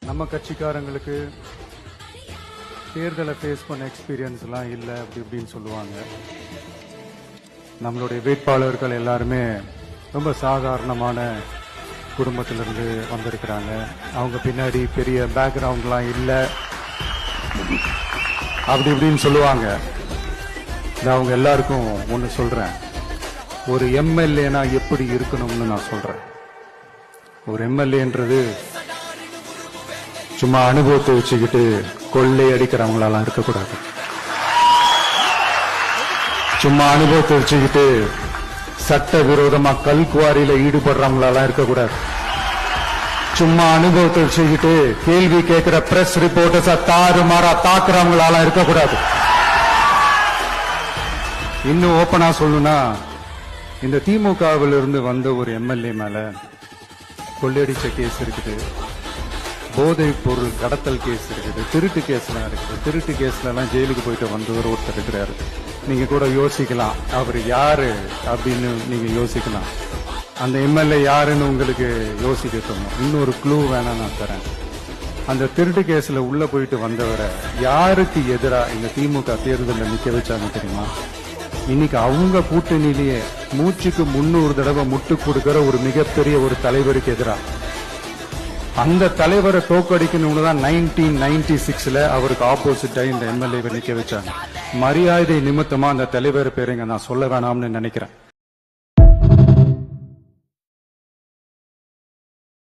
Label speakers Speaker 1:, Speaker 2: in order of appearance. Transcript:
Speaker 1: நம்ம கட்சிக்காரங்களுக்கு தேர்தலை ஃபேஸ் பண்ண எக்ஸ்பீரியன்ஸ்லாம் இல்லை அப்படி இப்படின்னு சொல்லுவாங்க. நம்மளுடைய வேட்பாளர்கள் எல்லாருமே ரொம்ப சாதாரணமான குடும்பத்திலிருந்து வந்திருக்கிறாங்க. அவங்க பின்னாடி பெரிய பேக்ரவுண்ட்லாம் இல்லை அப்படி இப்படின்னு சொல்லுவாங்க. நான் அவங்க எல்லாருக்கும் ஒன்று சொல்றேன், ஒரு எம்எல்ஏனா எப்படி இருக்கணும்னு நான் சொல்றேன். ஒரு எம்எல்ஏன்றது சும்மா அனுபவத்தை வச்சுக்கிட்டு கொள்ளை அடிக்கிறவங்களெல்லாம் இருக்கக்கூடாது. சும்மா அனுபவத்தை வச்சுக்கிட்டு சட்ட விரோதமா கல்குவாரியில ஈடுபடுறவங்களெல்லாம் இருக்கக்கூடாது. சும்மா அனுபவத்தை வச்சுக்கிட்டு கேள்வி கேட்கிற பிரஸ் ரிப்போர்ட்டர்ஸா தாறுமாறா தாக்குறவங்களால இருக்கக்கூடாது. இன்னும் ஓப்பனா சொல்லணும்னா, இந்த திமுகவில் இருந்து வந்த ஒரு எம்எல்ஏ மேல கொள்ளையடிச்ச கேஸ் இருக்குது, போதைப் பொருள் கடத்தல் கேஸ் இருக்குது, திருட்டு கேஸ்லாம் இருக்குது. திருட்டு கேஸ்ல எல்லாம் ஜெயிலுக்கு போயிட்டு வந்தவர் ஒருத்தர் இருக்கிறாரு. நீங்க கூட யோசிக்கலாம் அவர் யாரு அப்படின்னு. நீங்க யோசிக்கலாம் அந்த எம்எல்ஏ யாருன்னு உங்களுக்கு யோசிக்க தோணும். இன்னொரு க்ளூ வேணா நான் தரேன். அந்த திருட்டு கேஸ்ல உள்ள போயிட்டு வந்தவரை யாருக்கு எதிராக இந்த திமுக தேர்தலில் நிக்க வச்சாங்க தெரியுமா? இன்னைக்கு அவங்க கூட்டணியிலேயே மூச்சுக்கு 300 தடவை முட்டு கொடுக்கிற ஒரு மிகப்பெரிய ஒரு தலைவருக்கு எதிராக. அந்த தலைவரை தோக்கடிக்கணும்னு தான் 1996 அவருக்கு ஆப்போசிட்டா இந்த எம்எல்ஏவை நிக்க வச்சாங்க. மரியாதை நிமித்தமா அந்த தலைவர் பேருங்க நான் சொல்ல வேணாம்னு நினைக்கிறேன்.